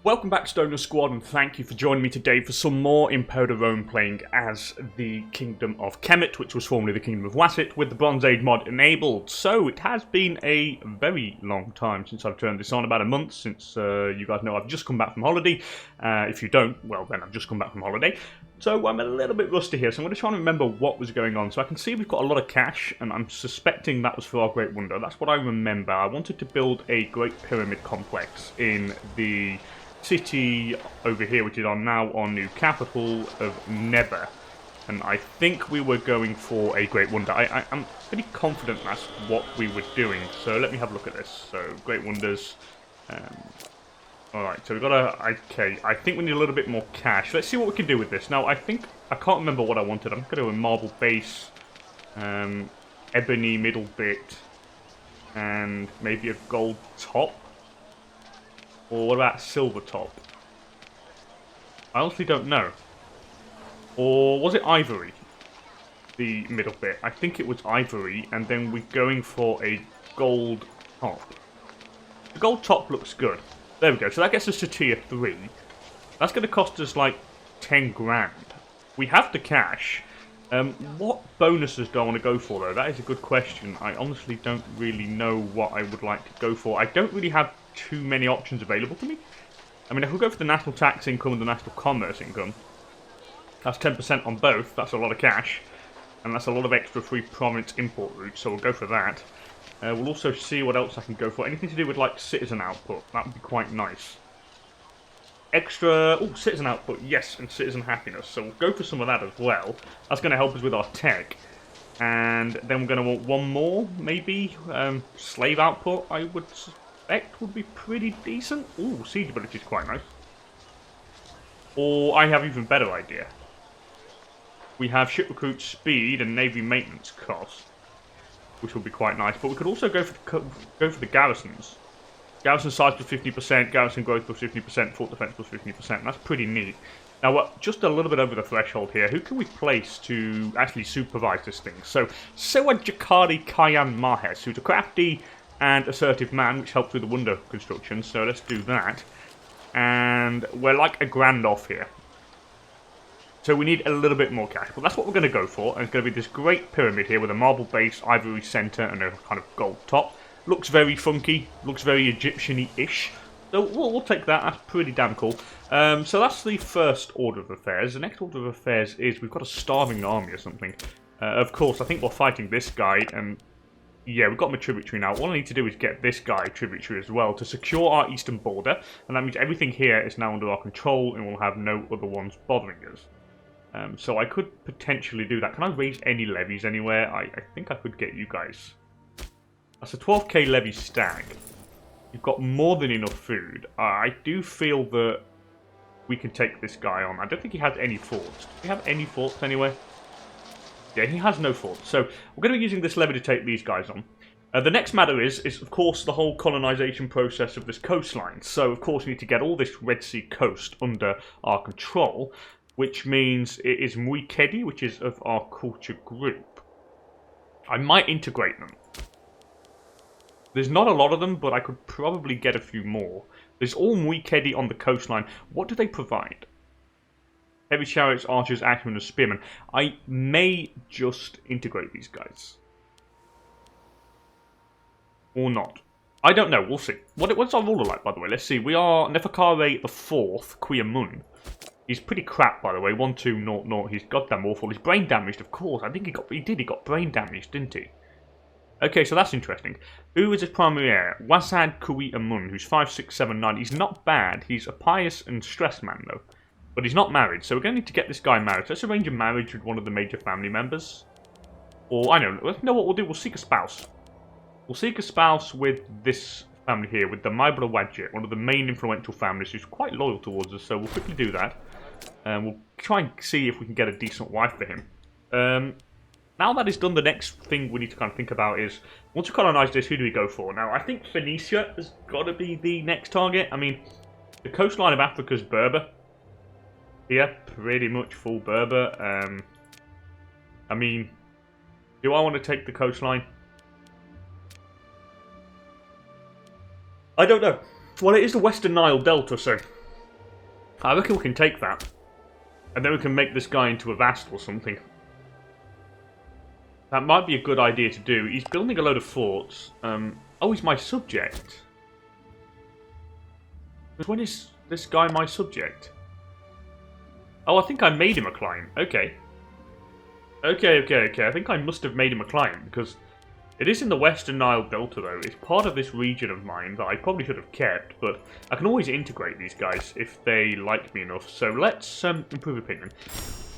Welcome back, Stoner Squad, and thank you for joining me today for some more Imperator Rome playing as the Kingdom of Kemet, which was formerly the Kingdom of Waset, with the Bronze Age mod enabled. So, it has been a very long time since I've turned this on, about a month, since you guys know I've just come back from holiday. If you don't, well then I've just come back from holiday. So I'm a little bit rusty here, so I'm going to try and remember what was going on. So I can see we've got a lot of cash, and I'm suspecting that was for our Great Wonder. That's what I remember. I wanted to build a Great Pyramid complex in the city over here, which is now our new capital of Never, and I think we were going for a Great Wonder. I'm pretty confident that's what we were doing, so let me have a look at this. So Great Wonders, alright, so we've got okay, I think we need a little bit more cash. Let's see what we can do with this. Now I can't remember what I wanted. I'm going to do a marble base, ebony middle bit, and maybe a gold top. Or what about silver top? I honestly don't know. Or was it ivory? The middle bit. I think it was ivory, and then we're going for a gold top. The gold top looks good. There we go. So that gets us to tier 3. That's going to cost us like 10 grand. We have the cash. What bonuses do I want to go for, though? That is a good question. I honestly don't really know what I would like to go for. I don't really have too many options available to me. I mean, if we go for the national tax income and the national commerce income, that's 10% on both. That's a lot of cash, and that's a lot of extra free province import routes, so we'll go for that. We'll also see what else I can go for. Anything to do with, like, citizen output. That would be quite nice. Extra... oh, citizen output, yes, and citizen happiness. So we'll go for some of that as well. That's going to help us with our tech. And then we're going to want one more, maybe. Slave output, I would suspect, would be pretty decent. Ooh, siege ability is quite nice. Or I have even better idea. We have ship recruit speed and navy maintenance cost, which will be quite nice. But we could also go for the garrisons. Garrison size plus 50%, garrison growth plus 50%, fort defense plus 50%. That's pretty neat. Now, just a little bit over the threshold here. Who can we place to actually supervise this thing? So, Sewa Jakari Kayan Mahes, who's a crafty and assertive man, which helps with the wonder construction. So let's do that. And we're like a grand off here. So we need a little bit more cash. But that's what we're going to go for. And it's going to be this great pyramid here with a marble base, ivory center, and a kind of gold top. Looks very funky. Looks very Egyptian-y-ish. So we'll take that. That's pretty damn cool. So that's the first order of affairs. The next order of affairs is we've got a starving army or something. Of course, I think we're fighting this guy. And yeah, we've got my tributary now. What I need to do is get this guy tributary as well to secure our eastern border. And that means everything here is now under our control and we'll have no other ones bothering us. So I could potentially do that. Can I raise any levies anywhere? I think I could get you guys. That's a 12k levy stack. You've got more than enough food. I do feel that we can take this guy on. I don't think he has any forts. Do we have any forts anywhere? Yeah, he has no forts. So we're going to be using this levy to take these guys on. The next matter is of course the whole colonization process of this coastline. So of course we need to get all this Red Sea coast under our control, which means it is Muikedi, which is of our culture group. I might integrate them. There's not a lot of them, but I could probably get a few more. There's all Muikedi on the coastline. What do they provide? Heavy chariots, archers, axemen, and spearmen. I may just integrate these guys. Or not. I don't know. We'll see. What's our ruler like, by the way? Let's see. We are Neferkare the 4th, Quiamun. He's pretty crap, by the way. 1200. He's goddamn awful. He's brain damaged, of course. I think he got brain damaged, didn't he? Okay, so that's interesting. Who is his primary heir? Waset Kui Amun, who's 5, 6, 7, 9. He's not bad. He's a pious and stressed man, though. But he's not married, so we're going to need to get this guy married. So let's arrange a marriage with one of the major family members. Or, I don't know. You know what we'll do? We'll seek a spouse. We'll seek a spouse with this family here, with the Maibra Wadjet, one of the main influential families who's quite loyal towards us. So we'll quickly do that. And we'll try and see if we can get a decent wife for him. Now that is done, the next thing we need to kind of think about is, once we colonize this, who do we go for? Now, I think Phoenicia has got to be the next target. I mean, the coastline of Africa's Berber. Here, pretty much full Berber. I mean, do I want to take the coastline? I don't know. Well, it is the Western Nile Delta, so I reckon we can take that. And then we can make this guy into a vassal or something. That might be a good idea to do. He's building a load of forts. Oh, he's my subject. But when is this guy my subject? Oh, I think I made him a client. Okay. Okay. I think I must have made him a client, because it is in the Western Nile Delta, though. It's part of this region of mine that I probably should have kept, but I can always integrate these guys if they like me enough. So let's improve opinion.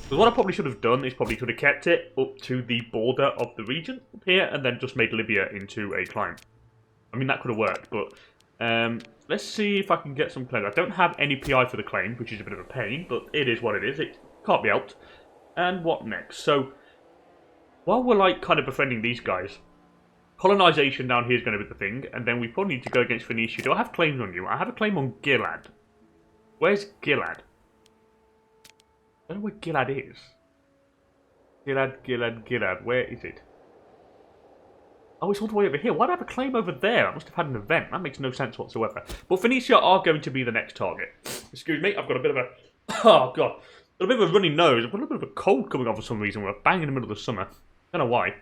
Because what I probably should have done is probably could have kept it up to the border of the region up here, and then just made Libya into a client. I mean, that could have worked, but let's see if I can get some claims. I don't have any PI for the claim, which is a bit of a pain, but it is what it is. It can't be helped. And what next? So, while we're like kind of befriending these guys, colonization down here is going to be the thing, and then we probably need to go against Phoenicia. Do I have claims on you? I have a claim on Gilad. Where's Gilad? I don't know where Gilad is. Gilad. Where is it? Oh, it's all the way over here. Why do I have a claim over there? I must have had an event. That makes no sense whatsoever. But Phoenicia are going to be the next target. Excuse me, I've got a bit of a... Oh, God. A bit of a runny nose. I've got a bit of a cold coming on for some reason. We're bang in the middle of the summer. Don't know why.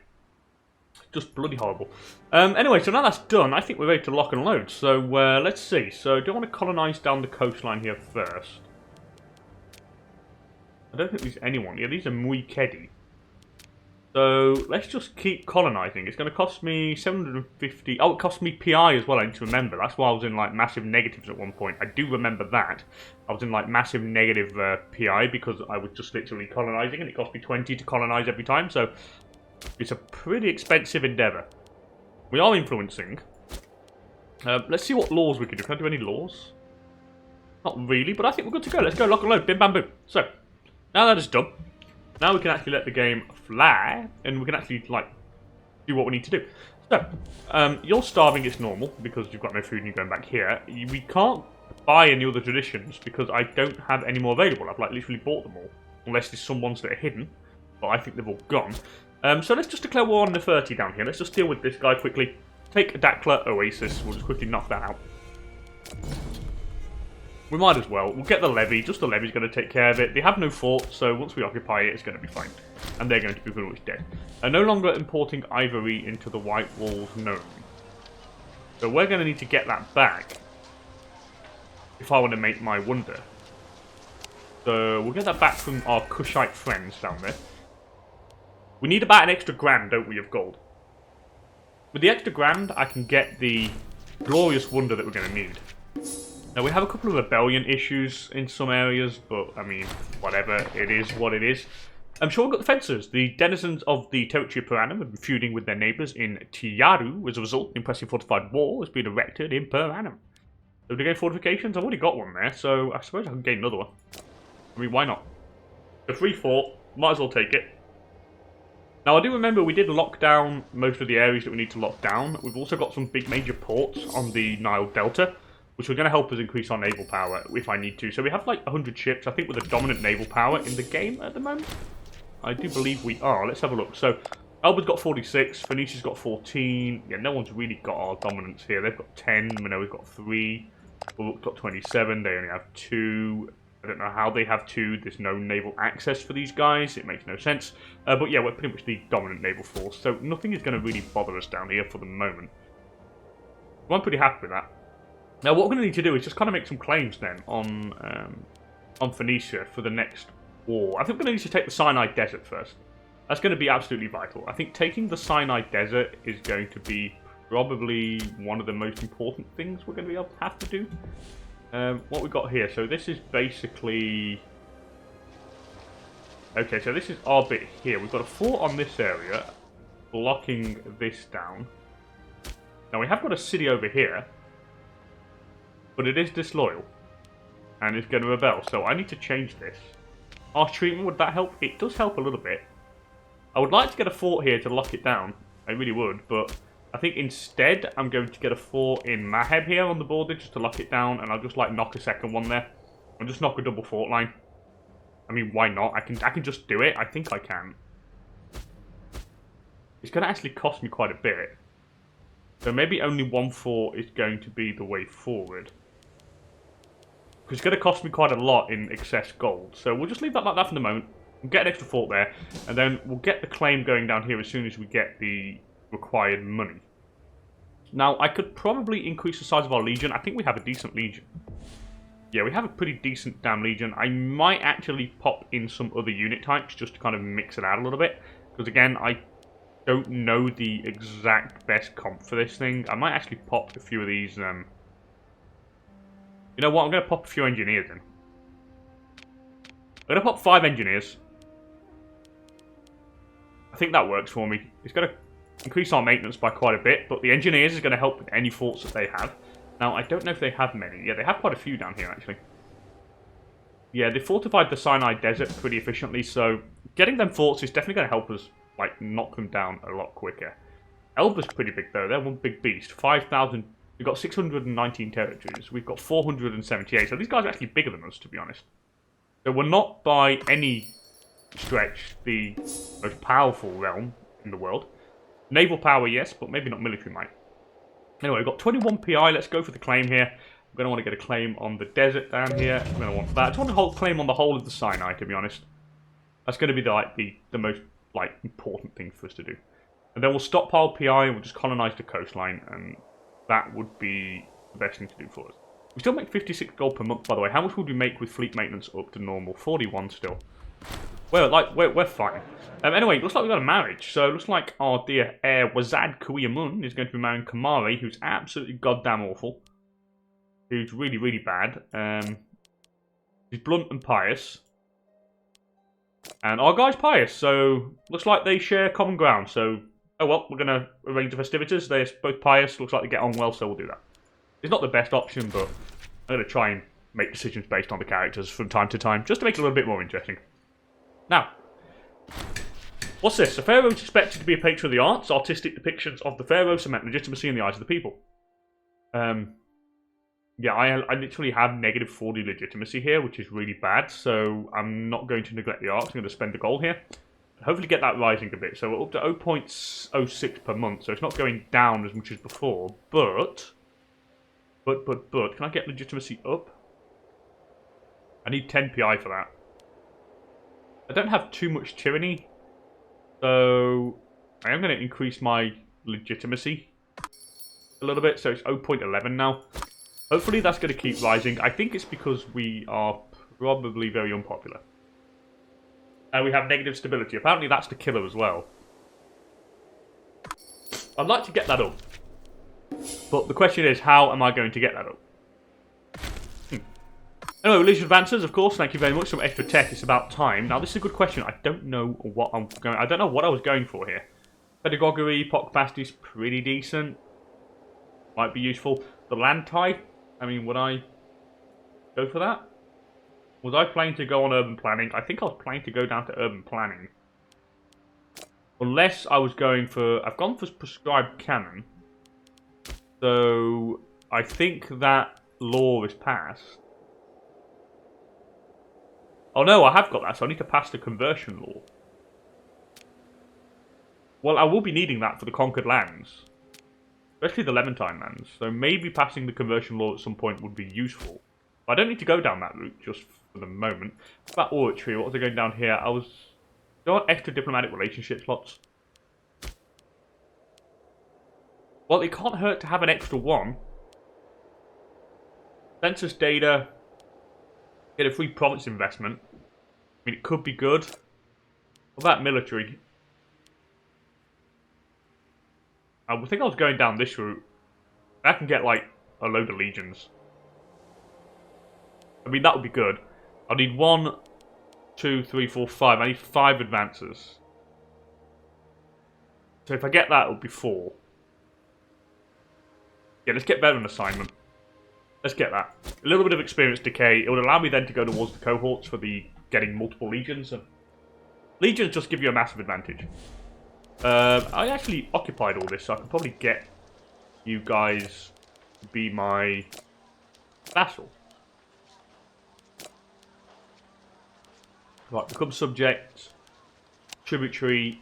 Just bloody horrible. Anyway, so now that's done, I think we're ready to lock and load. So, let's see. So, do I want to colonize down the coastline here first? I don't think there's anyone. Yeah, these are muy kedi. So, let's just keep colonizing. It's going to cost me 750... Oh, it cost me PI as well, I need to remember. That's why I was in, like, massive negatives at one point. I do remember that. I was in, like, massive negative PI because I was just literally colonizing, and it cost me 20 to colonize every time, so it's a pretty expensive endeavour. We are influencing. Let's see what laws we can do. Can I do any laws? Not really, but I think we're good to go. Let's go, lock and load. Bim, bam, boom. So, now that is done, now we can actually let the game fly, and we can actually, like, do what we need to do. So, you're starving, it's normal, because you've got no food and you're going back here. We can't buy any other traditions, because I don't have any more available. I've, like, literally bought them all. Unless there's some ones that are hidden, but I think they've all gone. So let's just declare war on Neferti down here. Let's just deal with this guy quickly. Take Dakla Oasis. We'll just quickly knock that out. We might as well. We'll get the levy. Just the levy's going to take care of it. They have no fort, so once we occupy it, it's going to be fine. And they're going to be pretty much dead. No longer importing ivory into the White Walls known. So we're going to need to get that back if I want to make my wonder. So we'll get that back from our Kushite friends down there. We need about an extra grand, don't we, of gold? With the extra grand, I can get the glorious wonder that we're going to need. Now, we have a couple of rebellion issues in some areas, but, I mean, whatever. It is what it is. I'm sure we've got the fencers. The denizens of the territory of Per Annum have been feuding with their neighbours in Tiaru. As a result, an impressive fortified wall has been erected in Per Annum. So, to gain fortifications, I've already got one there, so I suppose I can gain another one. I mean, why not? A free fort, might as well take it. Now, I do remember we did lock down most of the areas that we need to lock down. We've also got some big major ports on the Nile Delta, which are going to help us increase our naval power if I need to. So we have like 100 ships, I think, with a dominant naval power in the game at the moment. I do believe we are. Let's have a look. So, Alba's got 46, Phoenicia's got 14. Yeah, no one's really got our dominance here. They've got 10, Minoa's got 3. We've got 27, they only have 2. I don't know how they have 2. There's no naval access for these guys. It makes no sense. But yeah, we're pretty much the dominant naval force. So nothing is going to really bother us down here for the moment. So I'm pretty happy with that. Now what we're going to need to do is just kind of make some claims then on Phoenicia for the next war. I think we're going to need to take the Sinai Desert first. That's going to be absolutely vital. I think taking the Sinai Desert is going to be probably one of the most important things we're going to be able to have to do. What we got here, so this is basically... Okay, so this is our bit here. We've got a fort on this area, blocking this down. Now we have got a city over here, but it is disloyal, and it's going to rebel, so I need to change this. Harsh treatment, would that help? It does help a little bit. I would like to get a fort here to lock it down. I really would, but I think instead I'm going to get a fort in Maheb here on the border just to lock it down, and I'll just like knock a second one there. I'll just knock a double fort line. I mean, why not? I can just do it. I think I can. It's going to actually cost me quite a bit. So maybe only one fort is going to be the way forward. Because it's going to cost me quite a lot in excess gold. So we'll just leave that like that for the moment. We'll get an extra fort there. And then we'll get the claim going down here as soon as we get the required money. Now, I could probably increase the size of our legion. I think we have a decent legion. Yeah, we have a pretty decent damn legion. I might actually pop in some other unit types just to kind of mix it out a little bit. Because again, I don't know the exact best comp for this thing. I might actually pop a few of these. You know what? I'm going to pop a few engineers in. I'm going to pop 5 engineers. I think that works for me. It's going to increase our maintenance by quite a bit, but the engineers is going to help with any forts that they have. Now, I don't know if they have many. Yeah, they have quite a few down here, actually. Yeah, they fortified the Sinai Desert pretty efficiently, so getting them forts is definitely going to help us, like, knock them down a lot quicker. Elba's pretty big, though. They're one big beast. 5,000... We've got 619 territories. We've got 478. So these guys are actually bigger than us, to be honest. So we're not, by any stretch, the most powerful realm in the world. Naval power, yes, but maybe not military might. Anyway, we've got 21 PI. Let's go for the claim here. I'm going to want to get a claim on the desert down here. I'm going to want that. I just want to hold claim on the whole of the Sinai, to be honest. That's going to be the most important thing for us to do. And then we'll stockpile PI and we'll just colonize the coastline, and that would be the best thing to do for us. We still make 56 gold per month, by the way. How much would we make with fleet maintenance up to normal? 41 still. We're fine. Anyway, it looks like we've got a marriage. So it looks like our dear heir, Waset Kuyamun, is going to be marrying Kamari, who's absolutely goddamn awful. Who's really, really bad. He's blunt and pious. And our guy's pious, so looks like they share common ground. So, oh well, we're going to arrange the festivities. They're both pious. Looks like they get on well, so we'll do that. It's not the best option, but I'm going to try and make decisions based on the characters from time to time, just to make it a little bit more interesting. Now, what's this? A pharaoh is expected to be a patron of the arts. Artistic depictions of the pharaoh cement legitimacy in the eyes of the people. Yeah, I literally have -40 legitimacy here, which is really bad, so I'm not going to neglect the arts. I'm going to spend the gold here. Hopefully get that rising a bit. So we're up to 0.06 per month, so it's not going down as much as before, but, can I get legitimacy up? I need 10 PI for that. I don't have too much tyranny, so I am going to increase my legitimacy a little bit, so it's 0.11 now. Hopefully that's going to keep rising. I think it's because we are probably very unpopular. And we have negative stability. Apparently that's the killer as well. I'd like to get that up. But the question is, how am I going to get that up? Anyway, religious advances, of course. Thank you very much. Some extra tech. It's about time. Now, this is a good question. I don't know what I'm going. I don't know what I was going for here. Pedagogy, pot capacity is pretty decent. Might be useful. The land type. I mean, would I go for that? Was I planning to go on urban planning? I think I was planning to go down to urban planning. Unless I was going for... I've gone for prescribed canon. So, I think that law is passed. Oh no, I have got that, so I need to pass the conversion law. Well, I will be needing that for the conquered lands. Especially the Levantine lands. So maybe passing the conversion law at some point would be useful. But I don't need to go down that route just for the moment. About oratory, what was I going down here? I was... Do I want extra diplomatic relationship slots? Well, it can't hurt to have an extra one. Census data... Get a free province investment. I mean, it could be good. What about military? I think I was going down this route. I can get, like, a load of legions. I mean, that would be good. I need 1, 2, 3, 4, 5. I need 5 advances. So if I get that, it would be 4. Yeah, let's get better on assignment. Let's get that. A little bit of experience decay. It would allow me then to go towards the cohorts for the getting multiple legions. And legions just give you a massive advantage. I actually occupied all this, so I can probably get you guys to be my vassal. Right, become subject. Tributary.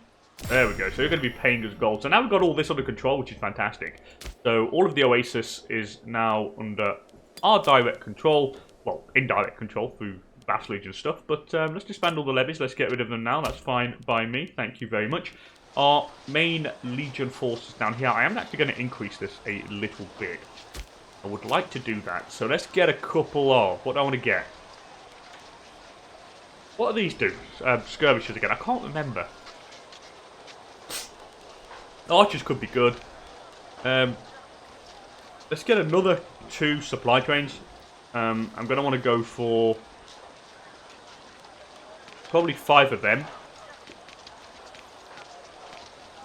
There we go. So you're going to be paying us gold. So now we've got all this under control, which is fantastic. So all of the oasis is now under our direct control. Well, indirect control through vassalage and stuff. But let's disband all the levies. Let's get rid of them now. That's fine by me. Thank you very much. Our main legion forces down here. I am actually going to increase this a little bit. I would like to do that. So let's get a couple of... What do I want to get? What do these do? Skirmishers again. I can't remember. Archers could be good. Let's get another 2 supply trains. I'm going to want to go for probably 5 of them.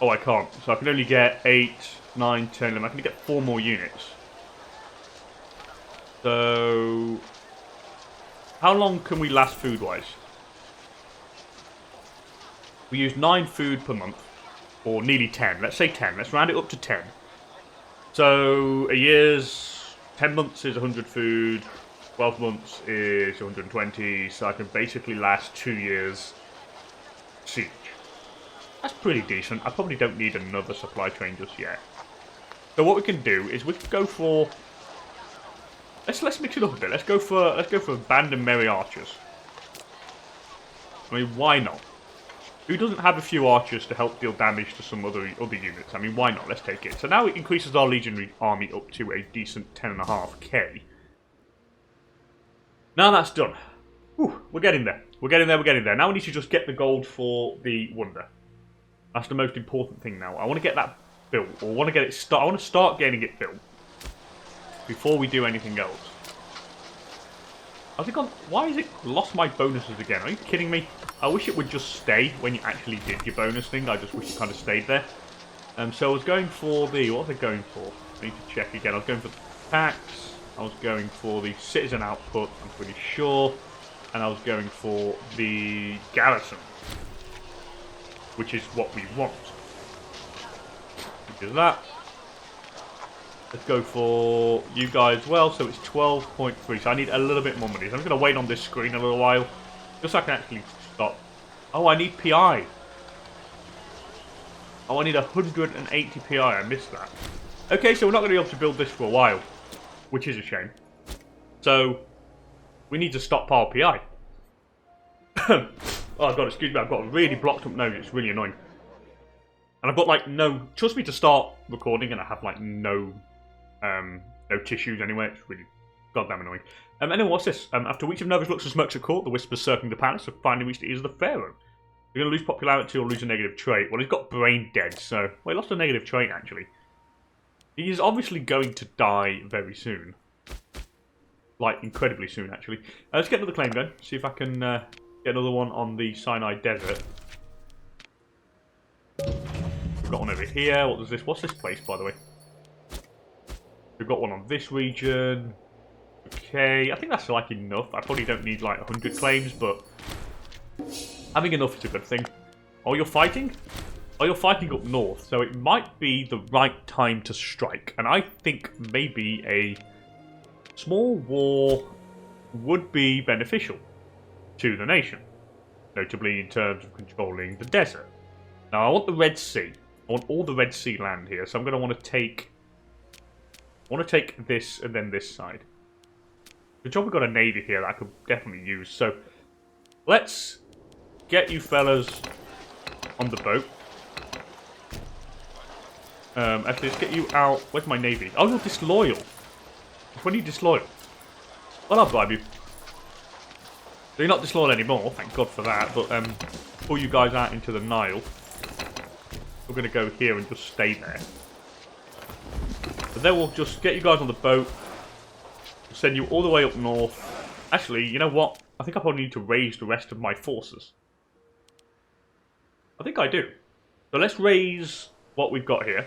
Oh, I can't. So I can only get 8, 9, 10, 11. I can get 4 more units. So how long can we last food-wise? We use 9 food per month. Or nearly 10. Let's say 10. Let's round it up to 10. So, a year's 10 months is 100 food, 12 months is 120, so I can basically last 2 years siege. That's pretty decent. I probably don't need another supply train just yet. So what we can do is we can go for... Let's mix it up a bit. Let's go for band and merry archers. I mean, why not? Who doesn't have a few archers to help deal damage to some other units? I mean, why not? Let's take it. So now it increases our legionary army up to a decent 10.5k. Now that's done. Whew, we're getting there. We're getting there, we're getting there. Now we need to just get the gold for the wonder. That's the most important thing now. I want to get that built, or I want to get it I want to start getting it built before we do anything else. How's it gone? Why has it lost my bonuses again? Are you kidding me? I wish it would just stay when you actually did your bonus thing. I just wish it kind of stayed there. So I was going for the... What was I going for? I need to check again. I was going for the tax. I was going for the citizen output, I'm pretty sure. And I was going for the garrison. Which is what we want. Which is that. Let's go for you guys as well. So it's 12.3. So I need a little bit more money. So I'm just going to wait on this screen a little while. Just so I can actually stop. Oh, I need PI. Oh, I need 180 PI. I missed that. Okay, so we're not going to be able to build this for a while. Which is a shame. So, we need to stockpile PI. Oh, God, excuse me. I've got a really blocked up nose. It's really annoying. And I've got, like, no... Trust me to start recording and I have, like, no tissues anyway. It's really goddamn annoying. Anyway, what's this? After weeks of nervous looks and smirks at court, the whispers circling the palace have finally reached the ears of the pharaoh. You're going to lose popularity or lose a negative trait. Well, he's got brain dead, so... Well, he lost a negative trait, actually. He is obviously going to die very soon. Like, incredibly soon, actually. Let's get another claim going. See if I can get another one on the Sinai Desert. We've got one over here. What was this? What's this place, by the way? We've got one on this region. Okay, I think that's like enough. I probably don't need like 100 claims, but having enough is a good thing. Oh, you're fighting? Oh, you're fighting up north, so it might be the right time to strike. And I think maybe a small war would be beneficial to the nation. Notably in terms of controlling the desert. Now, I want the Red Sea. I want all the Red Sea land here, so I'm going to want to take... I want to take this and then this side. Good job we've got a navy here that I could definitely use. So, let's get you fellas on the boat. Actually, let's get you out. Where's my navy? Oh, you're disloyal. When are you disloyal? Well, I'll bribe you. So you're not disloyal anymore, thank God for that. But pull you guys out into the Nile. We're going to go here and just stay there. But then we'll just get you guys on the boat. We'll send you all the way up north. Actually, you know what? I think I probably need to raise the rest of my forces. I think I do. So let's raise what we've got here.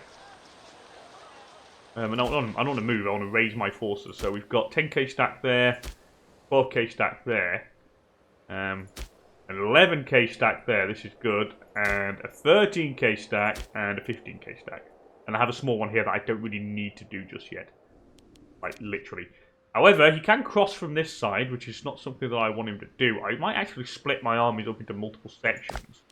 And I don't want to move, I want to raise my forces. So we've got 10k stack there, 12k stack there, an 11k stack there, this is good, and a 13k stack, and a 15k stack. And I have a small one here that I don't really need to do just yet. Like, literally. However, he can cross from this side, which is not something that I want him to do. I might actually split my armies up into multiple sections.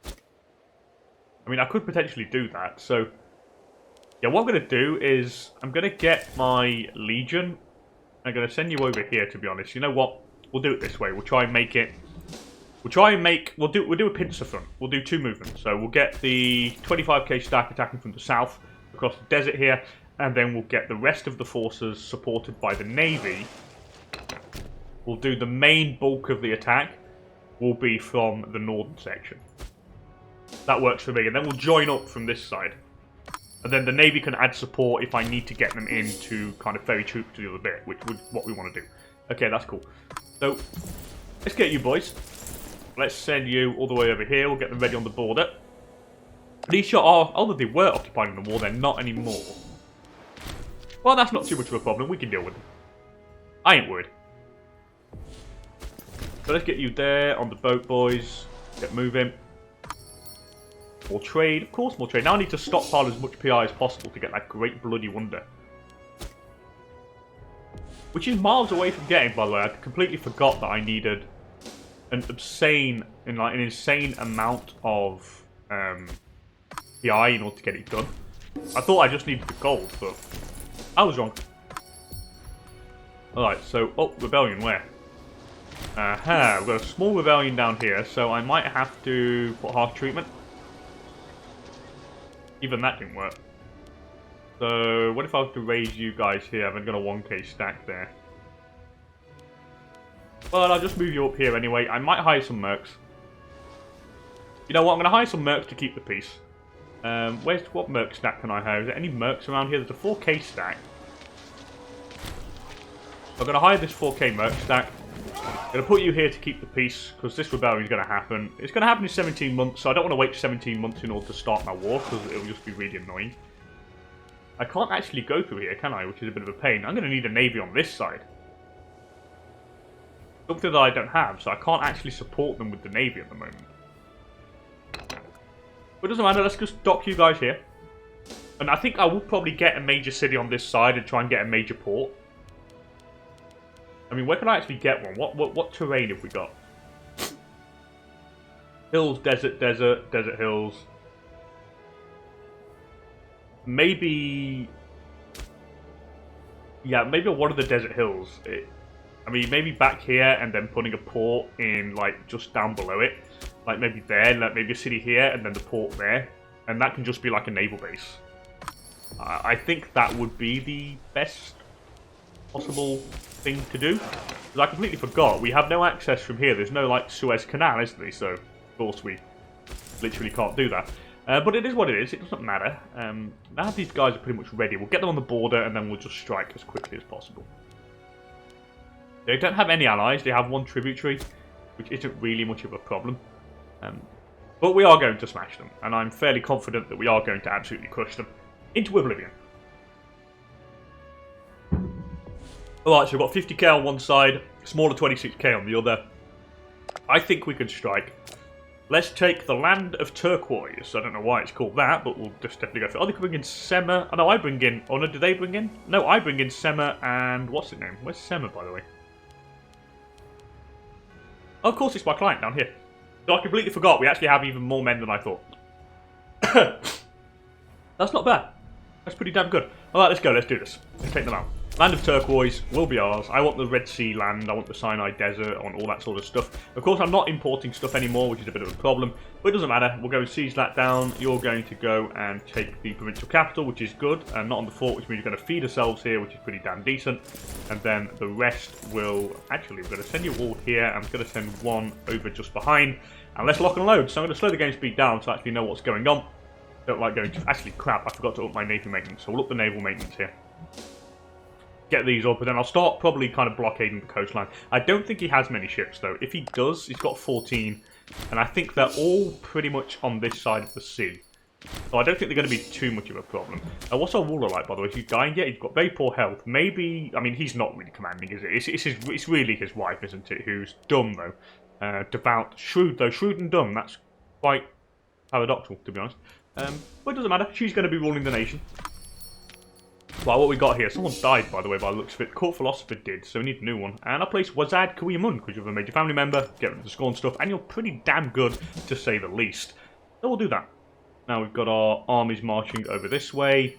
I mean, I could potentially do that, so... Yeah, what I'm going to do is, I'm going to get my Legion I'm going to send you over here, to be honest. You know what? We'll do it this way. We'll try and make it... We'll do a pincer front. We'll do 2 movements. So we'll get the 25k stack attacking from the south across the desert here, and then we'll get the rest of the forces supported by the navy. We'll do the main bulk of the attack will be from the northern section. That works for me, and then we'll join up from this side. And then the navy can add support if I need to get them in to kind of ferry troops to the other bit, which is what we want to do. Okay, that's cool. So, let's get you boys. Let's send you all the way over here. We'll get them ready on the border. These are, although they were occupying the war, they're not anymore. Well, that's not too much of a problem. We can deal with them. I ain't worried. So let's get you there on the boat, boys. Get moving. More trade. Of course, more trade. Now I need to stockpile as much PI as possible to get that great bloody wonder. Which is miles away from getting, by the way. I completely forgot that I needed an insane amount of PI in order to get it done. I thought I just needed the gold, but I was wrong. Alright, so... Oh, rebellion, where? Aha, we've got a small rebellion down here, so I might have to put half treatment. Even that didn't work. So, what if I was to raise you guys here? I've only got a 1k stack there. Well, I'll just move you up here anyway. I might hire some mercs. You know what? I'm going to hire some mercs to keep the peace. What merc stack can I hire? Is there any mercs around here? There's a 4k stack. I'm going to hire this 4k merc stack. I'm going to put you here to keep the peace, because this rebellion is going to happen. It's going to happen in 17 months, so I don't want to wait 17 months in order to start my war, because it'll just be really annoying. I can't actually go through here, can I? Which is a bit of a pain. I'm going to need a navy on this side. Something that I don't have, so I can't actually support them with the navy at the moment. But it doesn't matter, let's just dock you guys here. And I think I will probably get a major city on this side and try and get a major port. I mean, where can I actually get one? What terrain have we got? Hills, desert, hills. Maybe... Yeah, maybe one of the desert hills. I mean, maybe back here and then putting a port in, like, just down below it. Like, maybe there, like, maybe a city here and then the port there. And that can just be, like, a naval base. I think that would be the best possible thing to do. Because I completely forgot. We have no access from here. There's no, like, Suez Canal, is there? So, of course, we literally can't do that. But it is what it is. It doesn't matter. Now these guys are pretty much ready. We'll get them on the border and then we'll just strike as quickly as possible. They don't have any allies. They have one tributary, which isn't really much of a problem. But we are going to smash them. And I'm fairly confident that we are going to absolutely crush them into oblivion. Alright, so we've got 50k on one side, smaller 26k on the other. I think we can strike. Let's take the land of turquoise. I don't know why it's called that, but we'll just definitely go for it. Oh, they can bring in Sema. Oh, no, I bring in... Oh, no, do they bring in? No, I bring in Sema and... What's his name? Where's Sema, by the way? Oh, of course, it's my client down here. So I completely forgot. We actually have even more men than I thought. That's not bad. That's pretty damn good. Alright, let's go. Let's do this. Let's take them out. Land of turquoise will be ours. I want the Red Sea land. I want the Sinai Desert. I want all that sort of stuff. Of course, I'm not importing stuff anymore, which is a bit of a problem. But it doesn't matter. We'll go and siege that down. You're going to go and take the provincial capital, which is good. And not on the fort, which means you're going to feed yourselves here, which is pretty damn decent. And then the rest will... Actually, we're going to send you all here. I'm going to send one over just behind. And let's lock and load. So I'm going to slow the game speed down to actually know what's going on. Don't like going to... Actually, crap. I forgot to up my naval maintenance. So we'll up the naval maintenance here. Get these up, and then I'll start probably kind of blockading the coastline. I don't think he has many ships, though. If he does, he's got 14. And I think they're all pretty much on this side of the sea. So I don't think they're going to be too much of a problem. What's our ruler like, by the way? Is he dying yet? He's got very poor health. Maybe... I mean, he's not really commanding, is it? It's really his wife, isn't it? Who's dumb, though. Devout. Shrewd, though. Shrewd and dumb. That's quite paradoxical, to be honest. But it doesn't matter. She's going to be ruling the nation. Well, what we got here, someone died, by the way, by the looks of it. Court Philosopher did, so we need a new one. And I place Waset Kuyamun, because you're a major family member, get rid of the scorn stuff, and you're pretty damn good, to say the least. So we'll do that. Now we've got our armies marching over this way.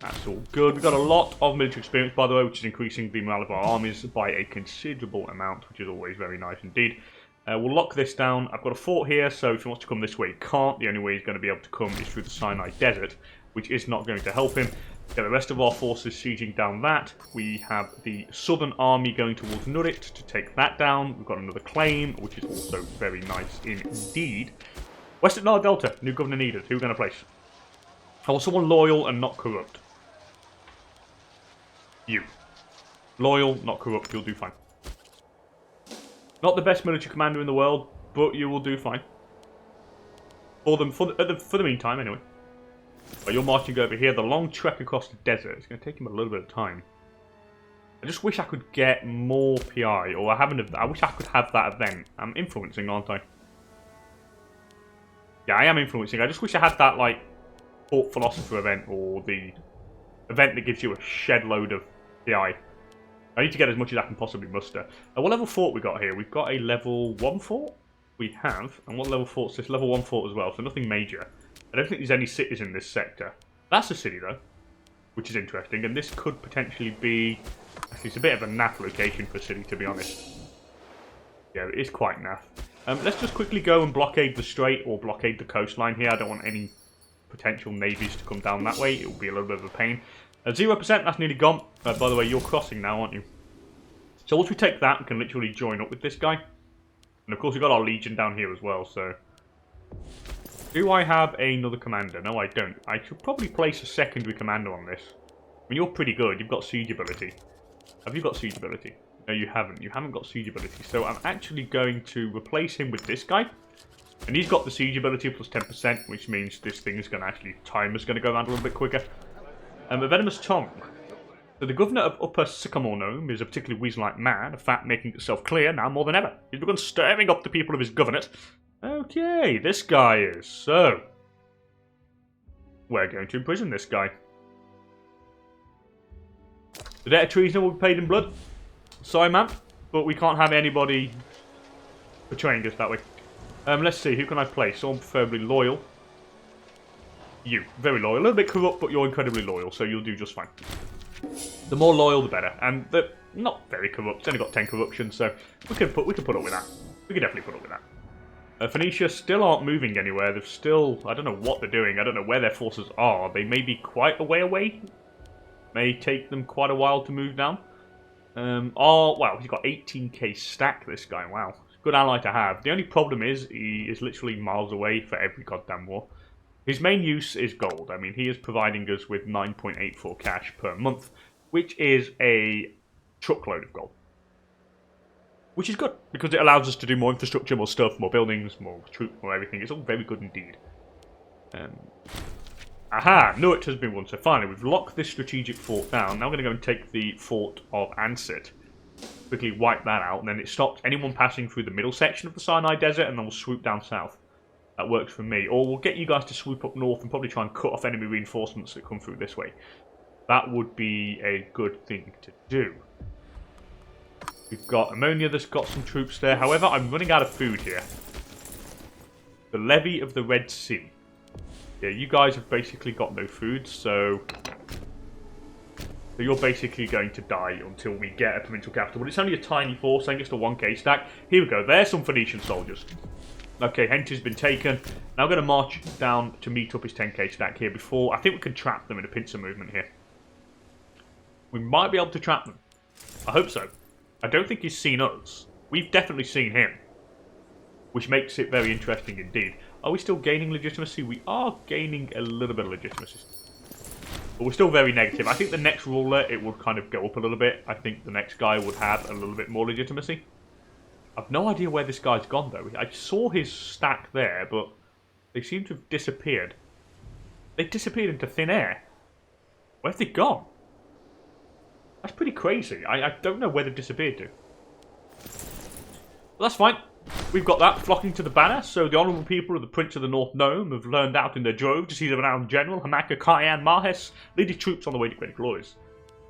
That's all good. We've got a lot of military experience, by the way, which is increasing the morale of our armies by a considerable amount, which is always very nice indeed. We'll lock this down. I've got a fort here, so if he wants to come this way, he can't. The only way he's going to be able to come is through the Sinai Desert, which is not going to help him. Get the rest of our forces sieging down that. We have the southern army going towards Nurit to take that down. We've got another claim, which is also very nice indeed. Western Nile Delta, new governor needed. Who are we going to place? I want someone loyal and not corrupt. You. Loyal, not corrupt, you'll do fine. Not the best military commander in the world, but you will do fine. For the meantime, anyway. But you're marching over here. The long trek across the desert. It's going to take him a little bit of time. I just wish I could get more PI, or I wish I could have that event. I'm influencing, aren't I? Yeah, I am influencing. I just wish I had that, like, Port Philosopher event, or the event that gives you a shed load of PI. I need to get as much as I can possibly muster. What level fort we got here? We've got a level 1 fort? We have. And what level fort's this? Level 1 fort as well, so nothing major. I don't think there's any cities in this sector. That's a city, though, which is interesting. And this could potentially be... Actually, it's a bit of a naff location for a city, to be honest. Yeah, it is quite naff. Let's just quickly go and blockade the strait, or blockade the coastline here. I don't want any potential navies to come down that way. It will be a little bit of a pain. 0%, that's nearly gone. By the way, you're crossing now, aren't you? So once we take that, we can literally join up with this guy. And of course, we've got our legion down here as well, so... Do I have another commander? No, I don't. I should probably place a secondary commander on this. I mean, you're pretty good. You've got siege ability. Have you got siege ability? No, you haven't. You haven't got siege ability. So I'm actually going to replace him with this guy. And he's got the siege ability plus 10%, which means this thing is going to actually... Timer's going to go around a little bit quicker. A venomous tongue. So the governor of Upper Sycamore Nome is a particularly weasel-like man, a fact making itself clear now more than ever. He's begun stirring up the people of his governorate. Okay, this guy is. So, we're going to imprison this guy. The debt of treason will be paid in blood. Sorry, man, but we can't have anybody betraying us that way. Let's see, who can I place? Someone preferably loyal. You, very loyal. A little bit corrupt, but you're incredibly loyal, so you'll do just fine. The more loyal, the better. And they're not very corrupt. It's only got 10 corruption, so we can put up with that. We can definitely put up with that. Phoenicia still aren't moving anywhere. They've still... I don't know what they're doing. I don't know where their forces are. They may be quite a way away. May take them quite a while to move down. Oh, wow. He's got 18k stack, this guy. Wow. Good ally to have. The only problem is he is literally miles away for every goddamn war. His main use is gold. I mean, he is providing us with 9.84 cash per month, which is a truckload of gold. Which is good, because it allows us to do more infrastructure, more stuff, more buildings, more troops, more everything. It's all very good indeed. Aha! Nurit has been won. So finally, we've locked this strategic fort down. Now we're going to go and take the fort of Ansit. Quickly wipe that out, and then it stops anyone passing through the middle section of the Sinai Desert, and then we'll swoop down south. That works for me. Or we'll get you guys to swoop up north and probably try and cut off enemy reinforcements that come through this way. That would be a good thing to do. We've got ammonia that's got some troops there. However, I'm running out of food here. The levy of the Red Sea. Yeah, you guys have basically got no food, so you're basically going to die until we get a provincial capital. But it's only a tiny force, I think it's a 1k stack. Here we go, there's some Phoenician soldiers. Okay, Hent has been taken. Now I'm going to march down to meet up his 10k stack here before... I think we can trap them in a pincer movement here. We might be able to trap them. I hope so. I don't think he's seen us. We've definitely seen him. Which makes it very interesting indeed. Are we still gaining legitimacy? We are gaining a little bit of legitimacy. But we're still very negative. I think the next ruler, it would kind of go up a little bit. I think the next guy would have a little bit more legitimacy. I've no idea where this guy's gone, though. I saw his stack there, but they seem to have disappeared. They disappeared into thin air. Where have they gone? That's pretty crazy. I don't know where they've disappeared to. Well, that's fine. We've got that flocking to the banner, so the honourable people of the Prince of the North Nome have learned out in their drove to see the renowned general Hamaka Kyan Mahes lead his troops on the way to great glories.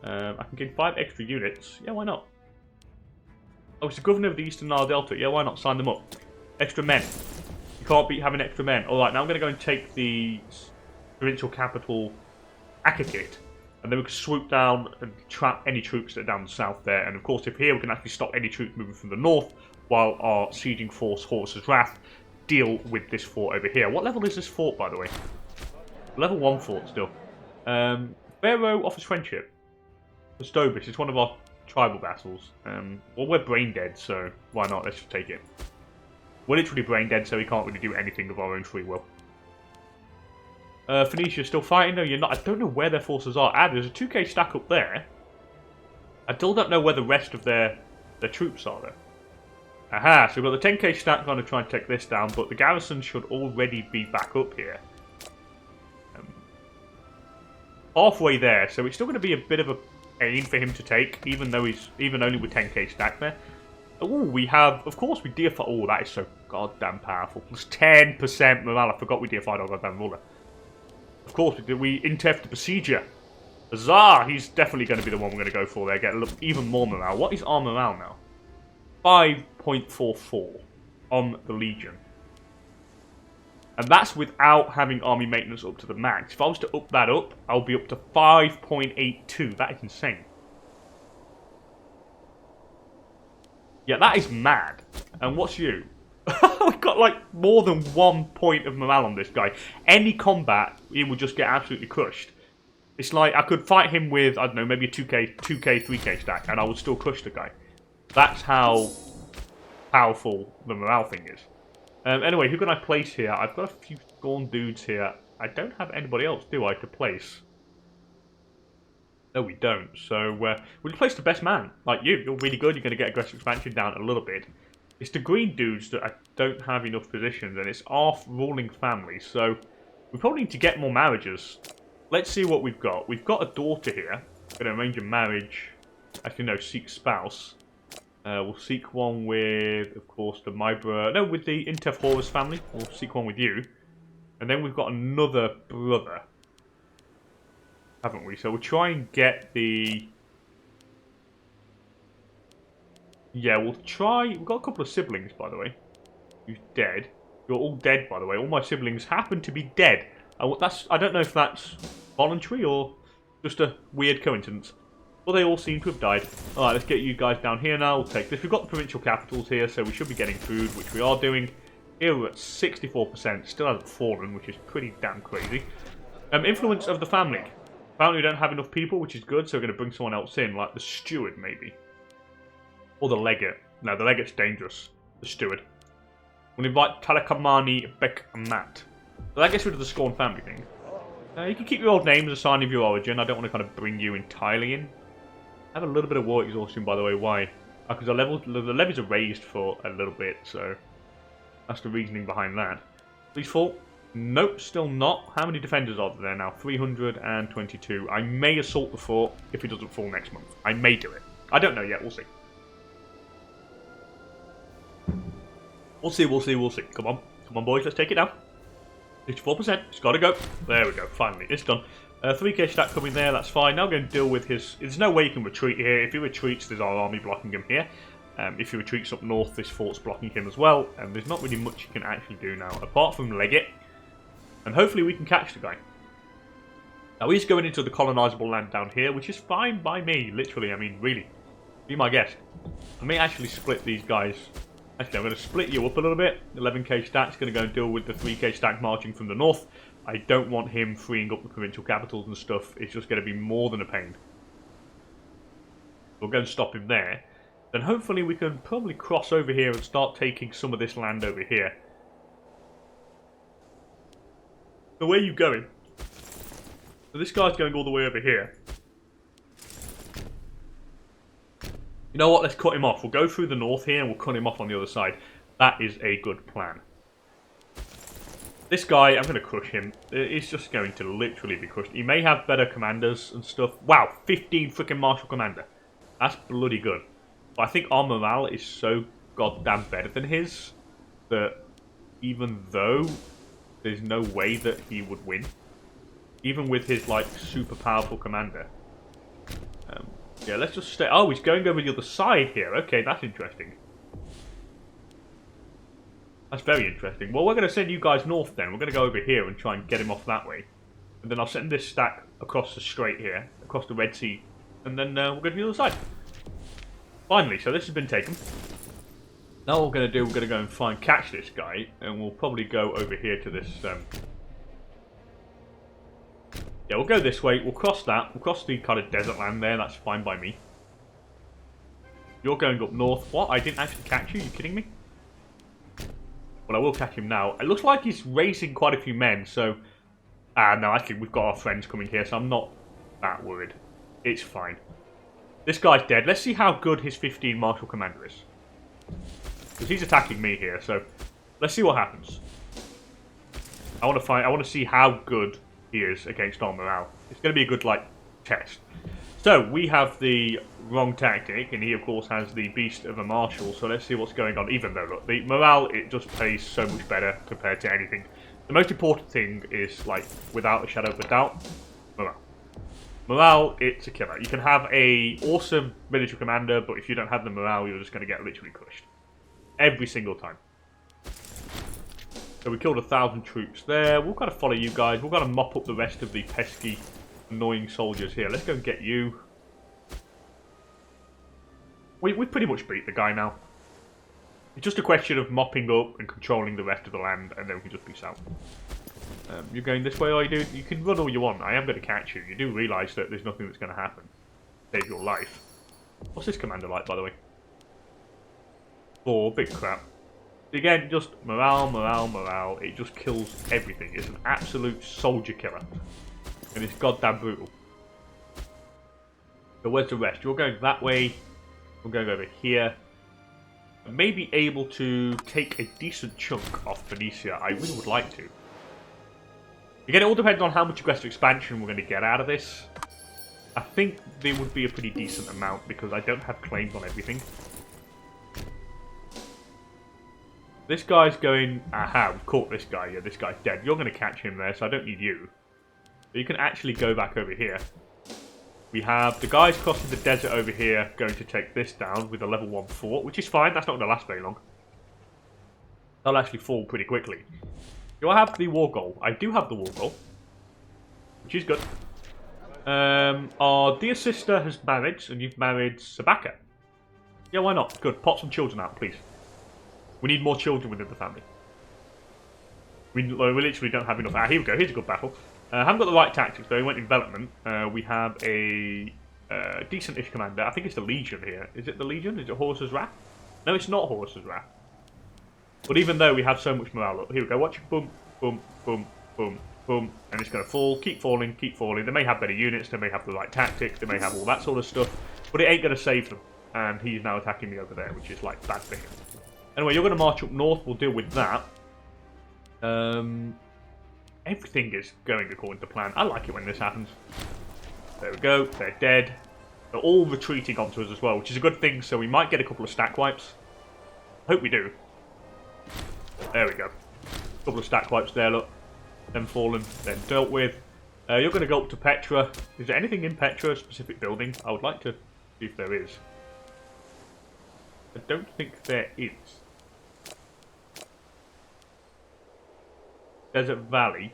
I can gain 5 extra units. Yeah, why not? Oh, it's the governor of the Eastern Nile Delta. Yeah, why not? Sign them up. Extra men. You can't beat having extra men. Alright, now I'm going to go and take the provincial capital, Akakit. And then we can swoop down and trap any troops that are down the south there. And of course, if here we can actually stop any troops moving from the north, while our sieging force, Horus's Wrath, deal with this fort over here. What level is this fort, by the way? Level 1 fort still. Pharaoh offers friendship. Stobis is one of our tribal vassals. Well, we're brain dead, so why not? Let's just take it. We're literally brain dead, so we can't really do anything of our own free will. Phoenicia still fighting? No, you're not. I don't know where their forces are. There's a 2k stack up there. I still don't know where the rest of their troops are, though. Aha, so we've got the 10k stack going to try and take this down, but the garrison should already be back up here. Halfway there, so it's still going to be a bit of a pain for him to take, even though he's only with 10k stack there. Oh, we have, of course, we deified. Oh, that is so goddamn powerful. Plus 10% morale. I forgot we deified our goddamn ruler. Of course, we intef the besieger. Huzzah! He's definitely going to be the one we're going to go for there. Get even more morale. What is our morale now? 5.44 on the Legion. And that's without having army maintenance up to the max. If I was to up that up, I'll be up to 5.82. That is insane. Yeah, that is mad. And what's you? We've got like more than 1 point of morale on this guy. Any combat, he would just get absolutely crushed. It's like I could fight him with, I don't know, maybe a 2k, 3k stack, and I would still crush the guy. That's how powerful the morale thing is. Anyway, who can I place here? I've got a few Scorn dudes here. I don't have anybody else, do I, to place? No, we don't. So, we'll place the best man. Like you. You're really good. You're going to get aggressive expansion down a little bit. It's the green dudes that I don't have enough positions, and it's our ruling family. So, we probably need to get more marriages. Let's see what we've got. We've got a daughter here. Going to arrange a marriage. Actually, no, seek spouse. We'll seek one with, of course, the Mybra. No, with the Intef Horus family. We'll seek one with you. And then we've got another brother. Haven't we? So we'll try and get the... Yeah, we'll try... We've got a couple of siblings, by the way. Who's dead. You're all dead, by the way. All my siblings happen to be dead. I don't know if that's voluntary or just a weird coincidence. Well, they all seem to have died. Alright, let's get you guys down here now. We'll take this. We've got the provincial capitals here, so we should be getting food, which we are doing. Here we're at 64%. Still hasn't fallen, which is pretty damn crazy. Influence of the family. Apparently we don't have enough people, which is good, so we're going to bring someone else in, like the steward, maybe. Or the legate. No, the legate's dangerous. The steward. We'll invite Talakamani Bek Amat. So that gets rid of the Scorn family thing. You can keep your old name as a sign of your origin. I don't want to kind of bring you entirely in. I have a little bit of war exhaustion, by the way. Why? Because the levies are raised for a little bit, so that's the reasoning behind that. Please fall. Nope, still not. How many defenders are there now? 322. I may assault the fort if it doesn't fall next month. I may do it. I don't know yet. We'll see. We'll see, we'll see, we'll see. Come on. Come on, boys. Let's take it down. 54%. It's got to go. There we go. Finally. It's done. 3k stack coming there. That's fine. Now we're going to deal with his... There's no way he can retreat here. If he retreats, there's our army blocking him here. If he retreats up north, this fort's blocking him as well. And there's not really much he can actually do now, apart from leg it. And hopefully we can catch the guy. Now he's going into the colonizable land down here, which is fine by me, literally. I mean, really. Be my guest. I may actually split these guys. Actually, I'm going to split you up a little bit. 11k stack's going to go and deal with the 3k stack marching from the north. I don't want him freeing up the provincial capitals and stuff. It's just going to be more than a pain. We'll go and stop him there. Then hopefully we can probably cross over here and start taking some of this land over here. So where are you going? So this guy's going all the way over here. You know what? Let's cut him off. We'll go through the north here and we'll cut him off on the other side. That is a good plan. This guy, I'm going to crush him. He's just going to literally be crushed. He may have better commanders and stuff. Wow, 15 freaking martial commander. That's bloody good. But I think our morale is so goddamn better than his that even though there's no way that he would win, even with his like super powerful commander. Yeah, let's just stay. Oh, he's going over the other side here. Okay, that's interesting. That's very interesting. Well, we're going to send you guys north then. We're going to go over here and try and get him off that way. And then I'll send this stack across the strait here, across the Red Sea, and then we'll go to the other side. Finally, so this has been taken. Now what we're going to do, we're going to go and catch this guy, and we'll probably go over here to this... Yeah, we'll go this way, we'll cross that, we'll cross the kind of desert land there, that's fine by me. You're going up north. What? I didn't actually catch you? Are you kidding me? Well, I will catch him now. It looks like he's raising quite a few men, so... no, actually, we've got our friends coming here, so I'm not that worried. It's fine. This guy's dead. Let's see how good his 15 martial commander is. Because he's attacking me here, so... Let's see what happens. I want to see how good he is against our morale. It's going to be a good, like, test. So, we have the wrong tactic, and he, of course, has the beast of a marshal, so let's see what's going on. Even though, look, the morale, it just plays so much better compared to anything. The most important thing is, like, without a shadow of a doubt, morale. Morale, it's a killer. You can have a awesome military commander, but if you don't have the morale, you're just going to get literally crushed. Every single time. So we killed 1,000 troops there. We'll kind of follow you guys. We'll kind of mop up the rest of the pesky, annoying soldiers here. Let's go and get you. We pretty much beat the guy now. It's just a question of mopping up and controlling the rest of the land, and then we can just peace out. You're going this way, or you can run all you want. I am going to catch you. You do realise that there's nothing that's going to happen. Save your life. What's this commander like, by the way? 4, big crap. Again, just morale, morale, morale. It just kills everything. It's an absolute soldier killer. And it's goddamn brutal. So where's the rest? You're going that way. We're going over here. I may be able to take a decent chunk off Phoenicia. I really would like to. Again, it all depends on how much aggressive expansion we're going to get out of this. I think there would be a pretty decent amount because I don't have claims on everything. This guy's going... Aha, we've caught this guy. Yeah, this guy's dead. You're going to catch him there, so I don't need you. But you can actually go back over here. We have the guys crossing the desert over here going to take this down with a level 1 fort, which is fine. That's not going to last very long. They'll actually fall pretty quickly. Do I have the war goal? I do have the war goal, which is good. Our dear sister has married, and you've married Sabaka. Yeah, why not? Good. Pop some children out, please. We need more children within the family. We literally don't have enough. Here we go. Here's a good battle. Haven't got the right tactics though. We went in development. We have a decent-ish commander. I think it's the Legion here. Is it the Legion? Is it Horus's Wrath? No, it's not Horus's Wrath. But even though we have so much morale, look, here we go. Watch. Boom, boom, boom, boom, boom. And it's going to fall. Keep falling, keep falling. They may have better units. They may have the right tactics. They may have all that sort of stuff. But it ain't going to save them. And he's now attacking me over there, which is like bad for him. Anyway, you're going to march up north. We'll deal with that. Everything is going according to plan. I like it when this happens. There we go. They're dead. They're all retreating onto us as well, which is a good thing. So we might get a couple of stack wipes. Hope we do. There we go. A couple of stack wipes there, look. Them fallen, then dealt with. You're going to go up to Petra. Is there anything in Petra, a specific building? I would like to see if there is. I don't think there is. Desert Valley.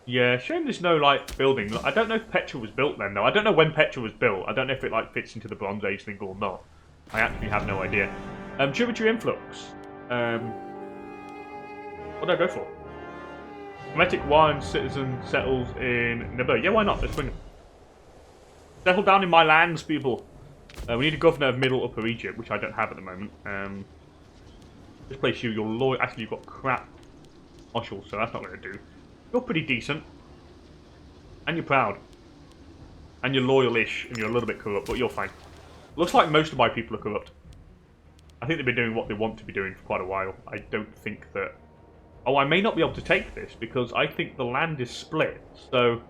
Yeah, shame there's no, like, building. I don't know if Petra was built then, though. I don't know when Petra was built. I don't know if it, like, fits into the Bronze Age thing or not. I actually have no idea. Tributary influx. What did I go for? Hermetic wine citizen settles in Nebo. Yeah, why not? Let's bring them. Settle down in my lands, people. We need a governor of Middle Upper Egypt, which I don't have at the moment. This place you're loyal. Actually, you've got crap marshals, so that's not going to do. You're pretty decent. And you're proud. And you're loyal-ish, and you're a little bit corrupt, but you're fine. Looks like most of my people are corrupt. I think they've been doing what they want to be doing for quite a while. I don't think that... Oh, I may not be able to take this, because I think the land is split. So,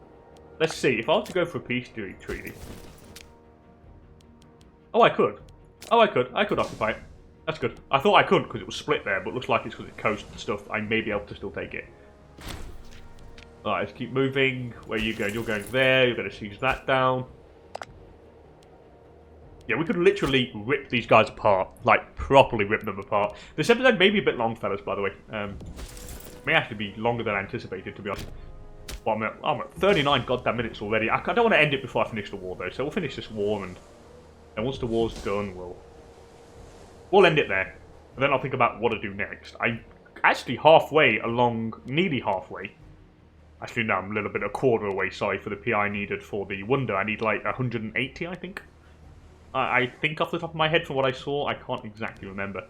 let's see. If I was to go for a peace treaty... Oh, I could. Oh, I could. I could occupy it. That's good. I thought I could, because it was split there, but looks like it's because it's coast and stuff. I may be able to still take it. Alright, let's keep moving. Where are you going? You're going there. You're going to siege that down. Yeah, we could literally rip these guys apart. Like, properly rip them apart. This episode may be a bit long, fellas, by the way. May actually be longer than anticipated, to be honest. Well, I'm at 39 goddamn minutes already. I don't want to end it before I finish the war, though. So we'll finish this war, and once the war's done, we'll end it there. And then I'll think about what to do next. I'm actually halfway along, nearly halfway. Actually, no, I'm a little bit, a quarter away, sorry, for the PI needed for the Wonder. I need like 180, I think. I think off the top of my head from what I saw. I can't exactly remember.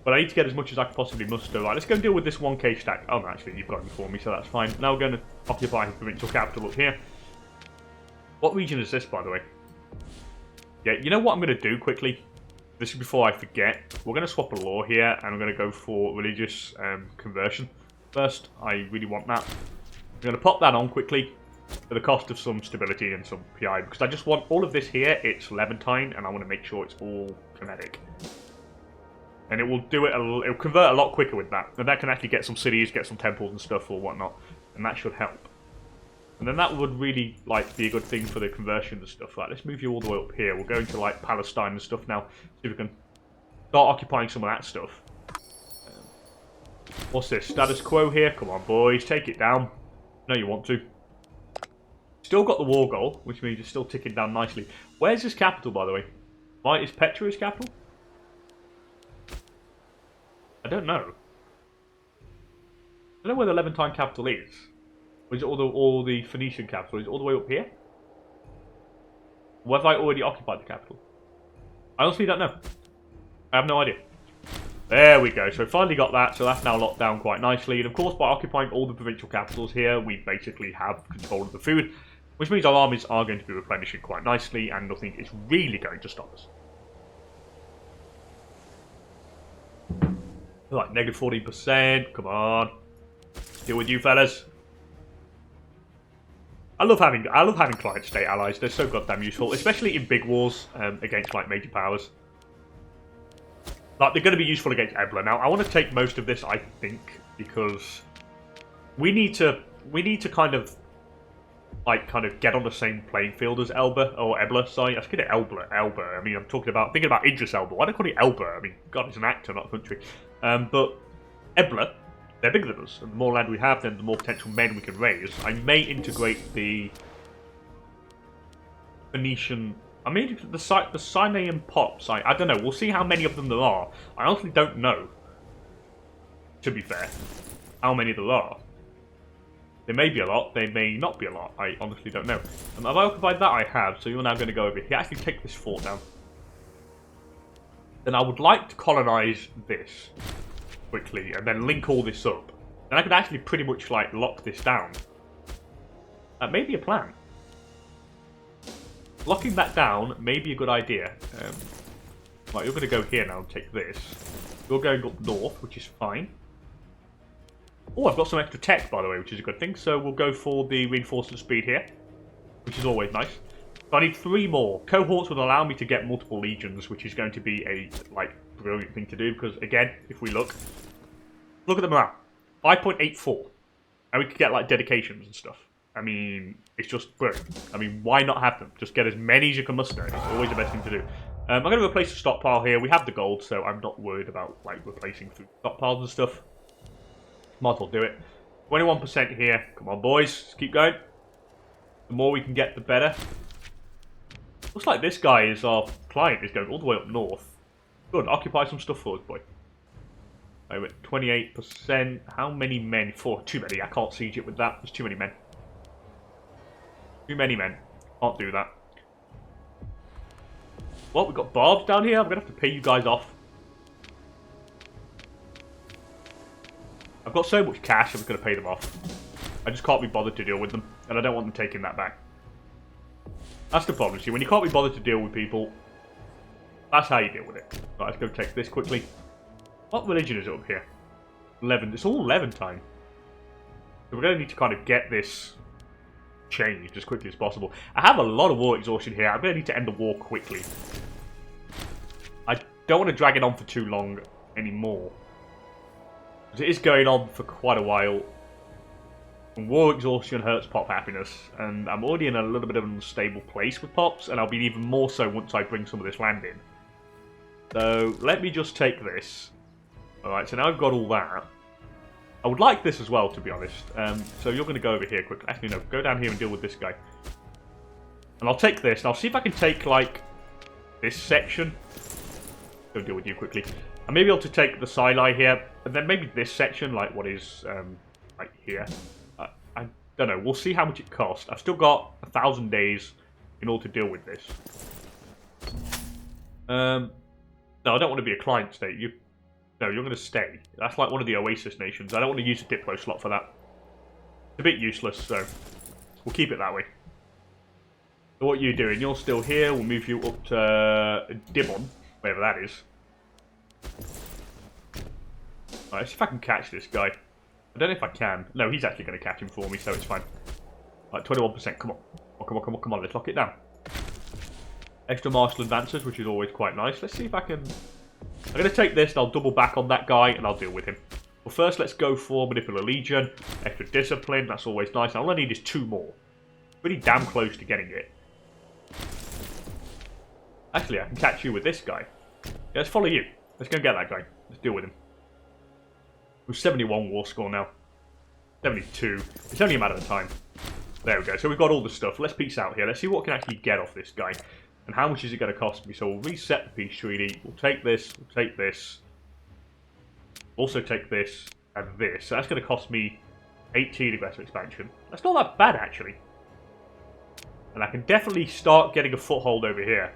But I need to get as much as I can possibly muster. Right, let's go and deal with this 1k stack. Oh, no, actually, you've got it for me, so that's fine. Now we're going to occupy the provincial capital up here. What region is this, by the way? Yeah, you know what I'm going to do quickly? This is before I forget. We're going to swap a law here, and I'm going to go for religious conversion. First, I really want that. I'm going to pop that on quickly for the cost of some stability and some PI, because I just want all of this here. It's Levantine, and I want to make sure it's all kinetic. And it will do it. It'll convert a lot quicker with that, and that can actually get some cities, get some temples and stuff or whatnot, and that should help. And then that would really like be a good thing for the conversion and stuff. Right, let's move you all the way up here. We'll go into like Palestine and stuff now. See if we can start occupying some of that stuff. What's this? Status quo here. Come on, boys, take it down. No, you want to. Still got the war goal, which means it's still ticking down nicely. Where's his capital, by the way? Right, is Petra his capital? I don't know. I don't know where the Levantine capital is. Or is it all the Phoenician capital? Is it all the way up here? Or have I already occupied the capital? I honestly don't know. I have no idea. There we go. So finally got that. So that's now locked down quite nicely. And of course, by occupying all the provincial capitals here, we basically have control of the food. Which means our armies are going to be replenishing quite nicely. And nothing is really going to stop us. Like negative 14%. Come on. Deal with you fellas. I love having client state allies. They're so goddamn useful, especially in big wars against like major powers. Like they're going to be useful against Ebla. Now I want to take most of this, I think, because we need to kind of get on the same playing field as Elba or Ebla. Sorry, I was kidding Elba. I mean, I'm thinking about Idris Elba. Why do I call it Elba? I mean, God, he's an actor, not a country. But Ebla, they're bigger than us, and the more land we have, then the more potential men we can raise. I may integrate the Phoenician. I mean, the Sinaian pops. I don't know. We'll see how many of them there are. I honestly don't know. To be fair, how many there are. There may be a lot. They may not be a lot. I honestly don't know. And have I occupied that? I have. So you're now going to go over here. Actually, take this fort down. Then I would like to colonize this quickly and then link all this up. Then I could actually pretty much like lock this down. That may be a plan. Locking that down may be a good idea. Right, you're going to go here now and take this. You're going up north, which is fine. Oh, I've got some extra tech, by the way, which is a good thing. So we'll go for the reinforcement speed here, which is always nice. So I need 3 more. Cohorts would allow me to get multiple legions, which is going to be a brilliant thing to do. Because again, if we look at the morale, 5.84, and we could get like dedications and stuff. I mean, it's just brilliant. I mean, why not have them? Just get as many as you can muster. It's always the best thing to do. I'm going to replace the stockpile here. We have the gold, so I'm not worried about like replacing through stockpiles and stuff. Might as well do it. 21% here. Come on, boys. Let's keep going. The more we can get, the better. Looks like this guy is our client. Is going all the way up north. Good. Occupy some stuff for us, boy. We're at 28%. How many men? 4. Too many. I can't siege it with that. There's too many men. Too many men. Can't do that. Well, we've got barbs down here. I'm going to have to pay you guys off. I've got so much cash, I'm just going to pay them off. I just can't be bothered to deal with them. And I don't want them taking that back. That's the problem. See, when you can't be bothered to deal with people, that's how you deal with it. Right, let's go check this quickly. What religion is it up here? 11. It's all Levantine. So we're going to need to kind of get this changed as quickly as possible. I have a lot of war exhaustion here. I'm going to need to end the war quickly. I don't want to drag it on for too long anymore. Because it is going on for quite a while. And war exhaustion hurts pop happiness. And I'm already in a little bit of an unstable place with pops. And I'll be even more so once I bring some of this land in. So let me just take this. Alright, so now I've got all that. I would like this as well, to be honest. So you're going to go over here quickly. Actually, no. Go down here and deal with this guy. And I'll take this. And I'll see if I can take, like, this section. Go deal with you quickly. I may be able to take the Sinai here. And then maybe this section, like what is, right here. I don't know. We'll see how much it costs. I've still got 1,000 days in order to deal with this. No, I don't want to be a client state. No, you're going to stay. That's like one of the Oasis nations. I don't want to use a Diplo slot for that. It's a bit useless, so we'll keep it that way. So what are you doing? You're still here. We'll move you up to Dibon, wherever that is. Alright, let's see if I can catch this guy. I don't know if I can. No, he's actually going to catch him for me, so it's fine. Like 21%. Come on. Oh, come on, come on, come on. Let's lock it down. Extra martial advances, which is always quite nice. Let's see if I can... I'm going to take this, and I'll double back on that guy, and I'll deal with him. Well, first, let's go for Manipulative Legion. Extra discipline, that's always nice. All I need is 2 more. Pretty damn close to getting it. Actually, I can catch you with this guy. Yeah, let's follow you. Let's go and get that guy. Let's deal with him. We're 71 war score now. 72. It's only a matter of time. There we go. So we've got all the stuff. Let's peace out here. Let's see what we can actually get off this guy. And how much is it going to cost me? So we'll reset the peace treaty. We'll take this. We'll take this. Also take this and this. So that's going to cost me 18 aggressive expansion. That's not that bad, actually. And I can definitely start getting a foothold over here.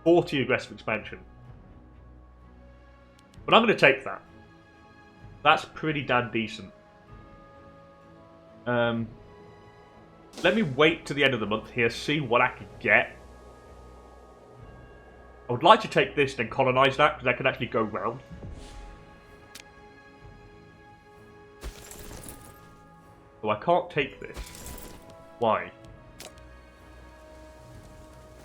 40 aggressive expansion. But I'm going to take that. That's pretty damn decent. Let me wait to the end of the month here, see what I can get. I would like to take this, then colonize that, because I can actually go round. So I can't take this. Why?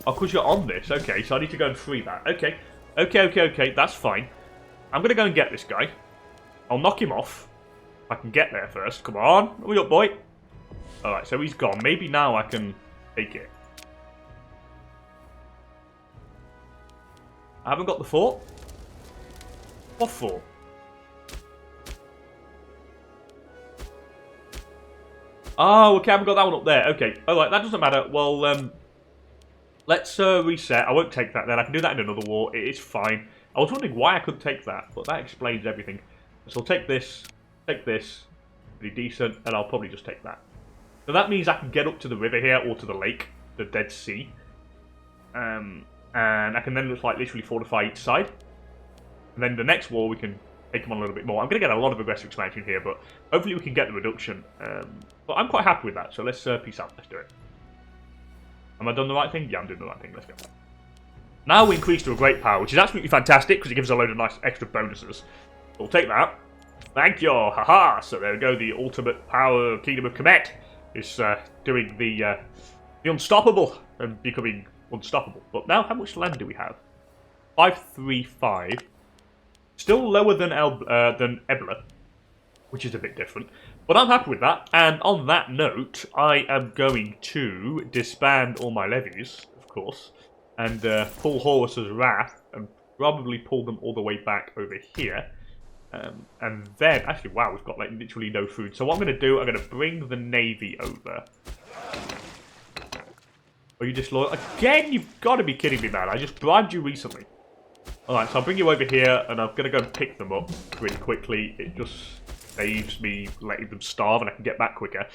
Oh, because you're on this. Okay, so I need to go and free that. Okay. Okay, that's fine. I'm going to go and get this guy. I'll knock him off. If I can get there first. Come on. Hurry up, boy. Alright, so he's gone. Maybe now I can take it. I haven't got the fort. What fort? Oh, okay, I haven't got that one up there. Okay, alright, that doesn't matter. Well, let's reset. I won't take that then. I can do that in another war. It is fine. I was wondering why I couldn't take that, but that explains everything. So I'll take this, pretty decent, and I'll probably just take that. So that means I can get up to the river here, or to the lake, the Dead Sea. And I can then just like literally fortify each side. And then the next war we can take them on a little bit more. I'm going to get a lot of aggressive expansion here, but hopefully we can get the reduction. But I'm quite happy with that, so let's peace out. Let's do it. Am I done the right thing? Yeah, I'm doing the right thing. Let's go. Now we increase to a great power, which is absolutely fantastic because it gives us a load of nice extra bonuses. We'll take that. Thank you. Haha. So there we go. The ultimate power Kingdom of Kemet is doing the unstoppable and becoming unstoppable. But now, how much land do we have? 535. Still lower than Ebla, which is a bit different. But I'm happy with that. And on that note, I am going to disband all my levies, of course, and pull Horus's Wrath and probably pull them all the way back over here. And then, actually, wow, we've got like literally no food. So what I'm going to do, I'm going to bring the navy over. Are you disloyal? Again, you've got to be kidding me, man. I just bribed you recently. Alright, so I'll bring you over here, and I'm going to go and pick them up really quickly. It just saves me letting them starve, and I can get back quicker.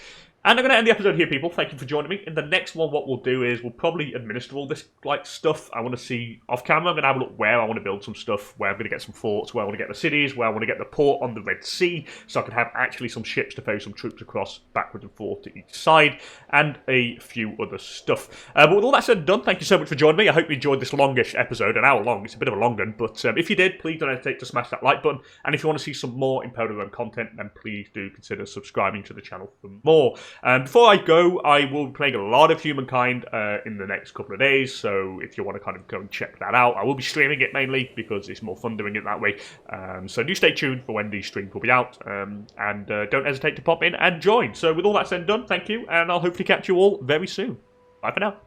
And I'm going to end the episode here, people. Thank you for joining me. In the next one, what we'll do is we'll probably administer all this like stuff. I want to see off camera. I'm going to have a look where I want to build some stuff, where I'm going to get some forts, where I want to get the cities, where I want to get the port on the Red Sea, so I can have actually some ships to ferry some troops across backwards and forth to each side, and a few other stuff. But with all that said and done, thank you so much for joining me. I hope you enjoyed this longish episode, an hour long. It's a bit of a long one, but if you did, please don't hesitate to smash that like button. And if you want to see some more Imperial Rome content, then please do consider subscribing to the channel for more. Before I go, I will be playing a lot of Humankind in the next couple of days, so if you want to kind of go and check that out, I will be streaming it mainly because it's more fun doing it that way. So do stay tuned for when these streams will be out, and don't hesitate to pop in and join. So with all that said and done, thank you, and I'll hopefully catch you all very soon. Bye for now.